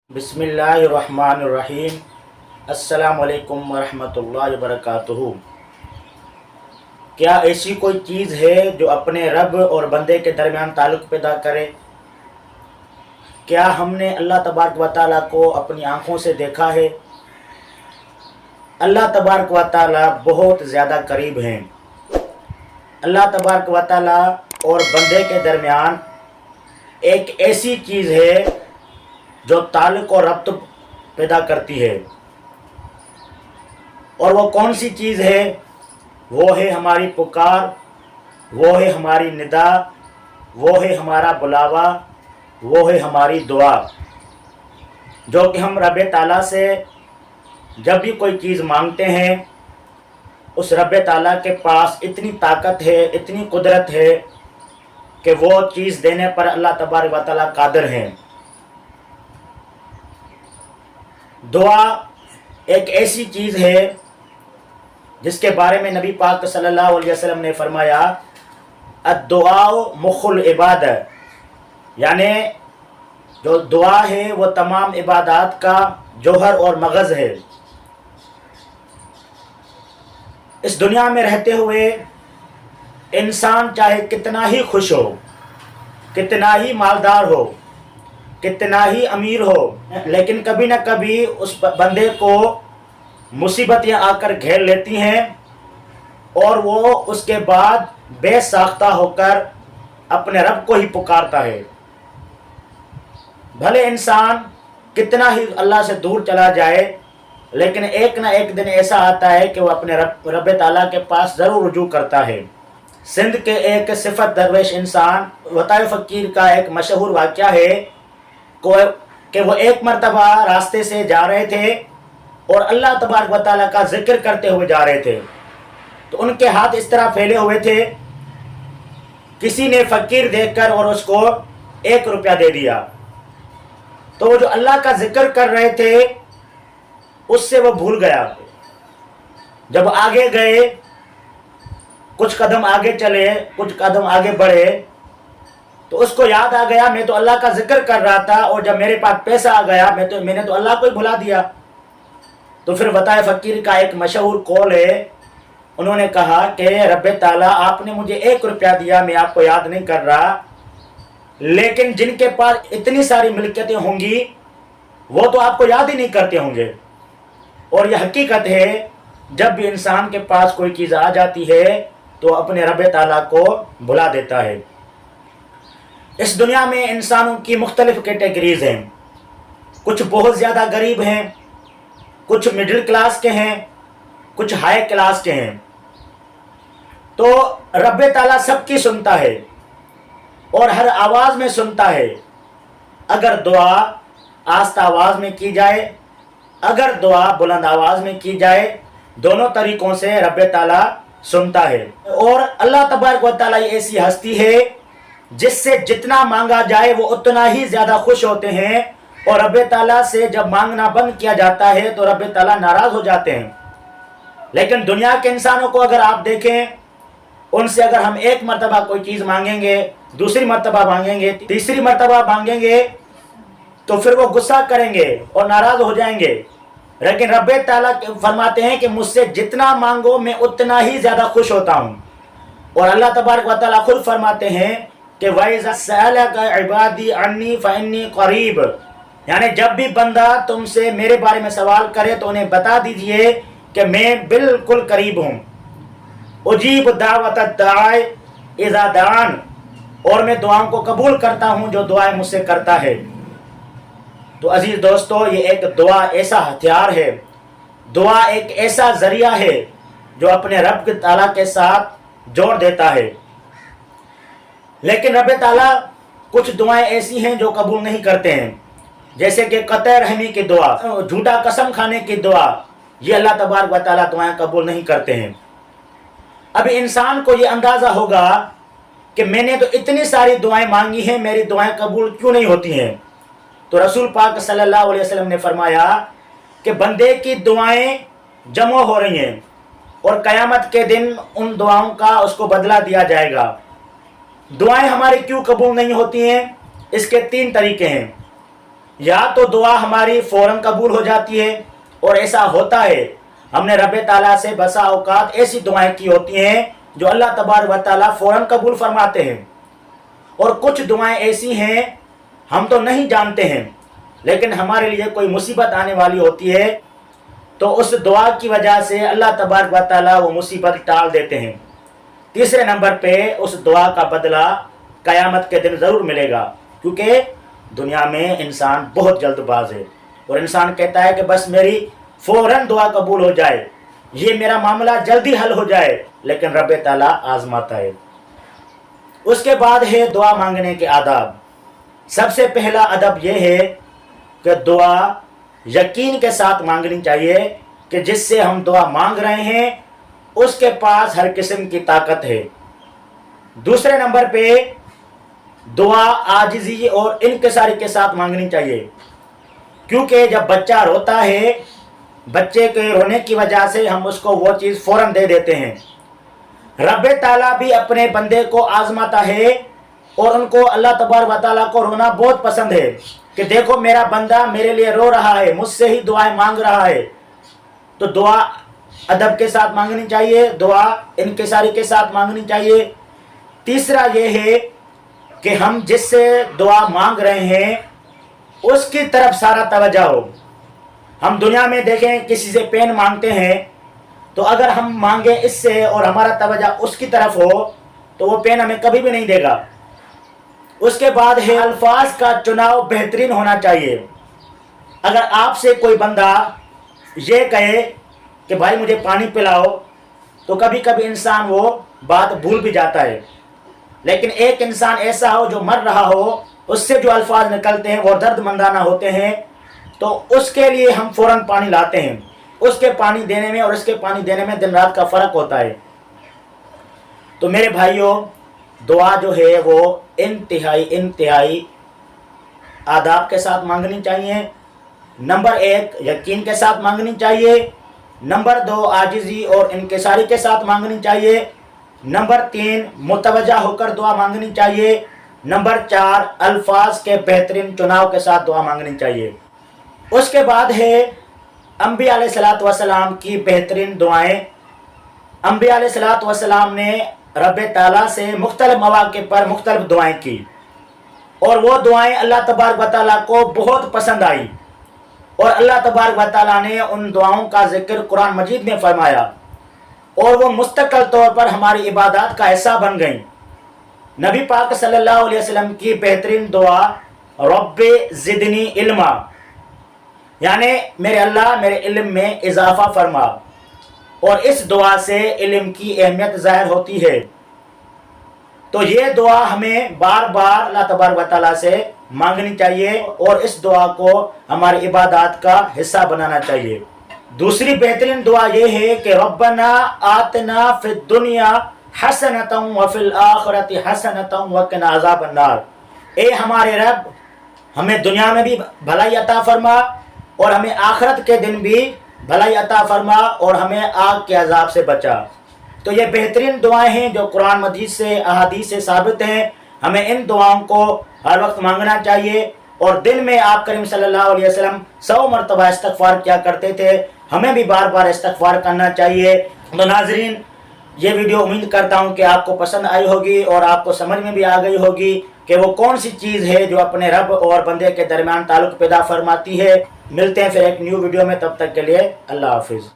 बिस्मिल्लाहिर्रहमानिर्रहीम। अस्सलामु अलैकुम वरहमतुल्लाहि वबरकातुहू। क्या ऐसी कोई चीज़ है जो अपने रब और बंदे के दरमियान ताल्लुक़ पैदा करे? क्या हमने अल्लाह तबारक व तआला को अपनी आँखों से देखा है? अल्लाह तबारक व तआला बहुत ज़्यादा करीब हैं। अल्लाह तबारक व तआला और बंदे के दरमियान एक ऐसी चीज़ है जो ताल्लुक़ और रब्त पैदा करती है। और वो कौन सी चीज़ है? वो है हमारी पुकार, वो है हमारी निदा, वो है हमारा बुलावा, वो है हमारी दुआ, जो कि हम रब ताला से जब भी कोई चीज़ मांगते हैं उस रब ताला के पास इतनी ताकत है, इतनी कुदरत है कि वो चीज़ देने पर अल्लाह तबारक व तआला कादिर हैं। दुआ एक ऐसी चीज़ है जिसके बारे में नबी पाक सल्लल्लाहु अलैहि वसल्लम ने फरमाया, अद्दुआउ मुखुल इबादत, यानी जो दुआ है वो तमाम इबादत का जौहर और मगज़ है। इस दुनिया में रहते हुए इंसान चाहे कितना ही खुश हो, कितना ही मालदार हो, कितना ही अमीर हो, लेकिन कभी न कभी उस बंदे को मुसीबतें आकर घेर लेती हैं और वो उसके बाद बेसाख्ता होकर अपने रब को ही पुकारता है। भले इंसान कितना ही अल्लाह से दूर चला जाए, लेकिन एक न एक दिन ऐसा आता है कि वो अपने रब ताला के पास ज़रूर रुजू करता है। सिंध के एक सिफत दरवेश इंसान वताए फ़कीर का एक मशहूर वाक़या है कि वो एक मरतबा रास्ते से जा रहे थे और अल्लाह तबारक व तआला का जिक्र करते हुए जा रहे थे, तो उनके हाथ इस तरह फैले हुए थे। किसी ने फ़कीर देखकर और उसको 1 रुपया दे दिया, तो वो जो अल्लाह का जिक्र कर रहे थे उससे वो भूल गया। जब आगे गए, कुछ कदम आगे चले, कुछ कदम आगे बढ़े, तो उसको याद आ गया मैं तो अल्लाह का जिक्र कर रहा था और जब मेरे पास पैसा आ गया मैंने तो अल्लाह को ही भुला दिया। तो फिर वताए फ़कीर का एक मशहूर कौल है, उन्होंने कहा कि रब ताला आपने मुझे 1 रुपया दिया, मैं आपको याद नहीं कर रहा, लेकिन जिनके पास इतनी सारी मिल्कियतें होंगी वो तो आपको याद ही नहीं करते होंगे। और यह हकीकत है, जब भी इंसान के पास कोई चीज़ आ जाती है तो अपने रब ताला को भुला देता है। इस दुनिया में इंसानों की मुख्तलिफ कैटेगरीज हैं। कुछ बहुत ज़्यादा गरीब हैं, कुछ मिडिल क्लास के हैं, कुछ हाई क्लास के हैं। तो रब ताला सबकी सुनता है और हर आवाज़ में सुनता है। अगर दुआ आस्ता आवाज़ में की जाए, अगर दुआ बुलंद आवाज़ में की जाए, दोनों तरीक़ों से रब ताला सुनता है। और अल्लाह तबारक व तआला ऐसी हस्ती है जिससे जितना मांगा जाए वो उतना ही ज़्यादा खुश होते हैं, और रब ताला से जब मांगना बंद किया जाता है तो रब ताला नाराज़ हो जाते हैं। लेकिन दुनिया के इंसानों को अगर आप देखें, उनसे अगर हम 1 मरतबा कोई चीज़ मांगेंगे, दूसरी मरतबा मांगेंगे, तीसरी मरतबा मांगेंगे, तो फिर वो गुस्सा करेंगे और नाराज़ हो जाएंगे। लेकिन रब ताला फरमाते हैं कि मुझसे जितना मांगो मैं उतना ही ज़्यादा खुश होता हूँ। और अल्लाह तबारक व तआला खुद फरमाते हैं कि वइज़ा सअलका इबादी अन्नी फ़इन्नी क़रीब, यानी जब भी बंदा तुमसे मेरे बारे में सवाल करे तो उन्हें बता दीजिए कि मैं बिल्कुल करीब हूँ। उजीब दावत दाई इज़ा दान, और मैं दुआओं को कबूल करता हूँ जो दुआएं मुझसे करता है। तो अजीज़ दोस्तों, ये एक दुआ ऐसा हथियार है, दुआ एक ऐसा ज़रिया है जो अपने रब ताला के साथ जोड़ देता है। लेकिन रब ताला कुछ दुआएं ऐसी हैं जो कबूल नहीं करते हैं, जैसे कि क़त्अ रहमी की दुआ, झूठा कसम खाने की दुआ, ये अल्लाह तबारक व तआला दुआएं कबूल नहीं करते हैं। अब इंसान को ये अंदाज़ा होगा कि मैंने तो इतनी सारी दुआएं मांगी हैं, मेरी दुआएं कबूल क्यों नहीं होती हैं? तो रसूल पाक सल्लल्लाहु अलैहि वसल्लम ने फरमाया कि बंदे की दुआएं जमा हो रही हैं और क़यामत के दिन उन दुआओं का उसको बदला दिया जाएगा। दुआएं हमारी क्यों कबूल नहीं होती हैं? इसके 3 तरीके हैं। یا تو دعا ہماری فوراً قبول ہو جاتی ہے، اور ایسا ہوتا ہے، ہم نے رب تعالیٰ سے بسا اوقات ایسی دعائیں کی ہوتی ہیں جو اللہ تبارک و تعالیٰ فوراً قبول فرماتے ہیں، اور کچھ دعائیں ایسی ہیں ہم تو نہیں جانتے ہیں، لیکن ہمارے لیے کوئی مصیبت آنے والی ہوتی ہے تو اس دعا کی وجہ سے اللہ تبارک و تعالیٰ وہ مصیبت ٹال دیتے ہیں۔ تیسرے نمبر پہ اس دعا کا بدلہ قیامت کے دن ضرور ملے گا، کیونکہ دنیا میں انسان بہت جلد باز ہے، اور انسان کہتا ہے کہ بس میری فوراً دعا قبول ہو جائے، یہ میرا معاملہ جلدی حل ہو جائے، لیکن رب تعالیٰ آزماتا ہے۔ اس کے بعد ہے دعا مانگنے کے آداب۔ سب سے پہلا ادب یہ ہے کہ دعا یقین کے ساتھ مانگنی چاہیے کہ جس سے ہم دعا مانگ رہے ہیں اس کے پاس ہر قسم کی طاقت ہے۔ دوسرے نمبر پہ دعا عاجزی اور انکساری کے ساتھ مانگنی چاہیے، کیونکہ جب بچہ روتا ہے، بچے کے رونے کی وجہ سے ہم اس کو وہ چیز فوراً دے دیتے ہیں۔ رب تعالیٰ بھی اپنے بندے کو آزماتا ہے، اور ان کو اللہ تبارک و تعالیٰ کو رونا بہت پسند ہے کہ دیکھو میرا بندہ میرے لیے رو رہا ہے، مجھ سے ہی دعائیں مانگ رہا ہے۔ تو دعا ادب کے ساتھ مانگنی چاہیے، دعا انکساری کے ساتھ مانگنی چاہیے۔ تیسرا یہ ہے کہ ہم جس سے دعا مانگ رہے ہیں اس کی طرف سارا توجہ ہو۔ ہم دنیا میں دیکھیں کسی سے پین مانگتے ہیں تو اگر ہم مانگیں اس سے اور ہمارا توجہ اس کی طرف ہو تو وہ پین ہمیں کبھی بھی نہیں دے گا۔ اس کے بعد ہے الفاظ کا چناؤ بہترین ہونا چاہیے۔ اگر آپ سے کوئی بندہ یہ کہے کہ بھائی مجھے پانی پلاؤ تو کبھی کبھی انسان وہ بات بھول بھی جاتا ہے، لیکن ایک انسان ایسا ہو جو مر رہا ہو، اس سے جو الفاظ نکلتے ہیں وہ درد مندانہ ہوتے ہیں، تو اس کے لیے ہم فوراً پانی لاتے ہیں۔ اس کے پانی دینے میں اور اس کے پانی دینے میں دن رات کا فرق ہوتا ہے۔ تو میرے بھائیوں، دعا جو ہے وہ انتہائی آداب کے ساتھ مانگنی چاہیے۔ نمبر 1 یقین کے ساتھ مانگنی چاہیے، نمبر 2 عاجزی اور انکساری کے ساتھ مانگنی چاہیے، نمبر 3 متوجہ ہو کر دعا مانگنی چاہیے، نمبر 4 الفاظ کے بہترین چناؤ کے ساتھ دعا مانگنی چاہیے۔ اس کے بعد ہے انبیاء علیہ السلام کی بہترین دعائیں۔ انبیاء علیہ السلام نے رب تعالیٰ سے مختلف مواقع پر مختلف دعائیں کی، اور وہ دعائیں اللہ تبارک و تعالیٰ کو بہت پسند آئی، اور اللہ تبارک و تعالیٰ نے ان دعاؤں کا ذکر قرآن مجید میں فرمایا، اور وہ مستقل طور پر ہماری عبادات کا حصہ بن گئیں۔ نبی پاک صلی اللہ علیہ وسلم کی بہترین دعا رب زدنی علما، یعنی میرے اللہ میرے علم میں اضافہ فرما، اور اس دعا سے علم کی اہمیت ظاہر ہوتی ہے۔ تو یہ دعا ہمیں بار بار اللہ تبارک و تعالیٰ سے مانگنی چاہیے، اور اس دعا کو ہماری عبادات کا حصہ بنانا چاہیے۔ دوسری بہترین دعا یہ ہے کہ ربنا آتنا فی الدنیا حسنۃ وفی الآخرۃ حسنۃ وقنا عذاب النار، اے ہمارے رب ہمیں دنیا میں بھی بھلائی عطا فرما، اور ہمیں آخرت کے دن بھی بھلائی عطا فرما، اور ہمیں آگ کے عذاب سے بچا۔ تو یہ بہترین دعائیں ہیں جو قرآن مجید سے احادیث سے ثابت ہیں۔ ہمیں ان دعاؤں کو ہر وقت مانگنا چاہیے، اور دن میں آپ کریم صلی اللہ علیہ وسلم 100 مرتبہ استغفار کیا کرتے تھے، ہمیں بھی بار بار استغفار کرنا چاہیے۔ تو ناظرین، یہ ویڈیو امید کرتا ہوں کہ آپ کو پسند آئی ہوگی، اور آپ کو سمجھ میں بھی آ گئی ہوگی کہ وہ کون سی چیز ہے جو اپنے رب اور بندے کے درمیان تعلق پیدا فرماتی ہے۔ ملتے ہیں پھر ایک نیو ویڈیو میں، تب تک کے لیے اللہ حافظ۔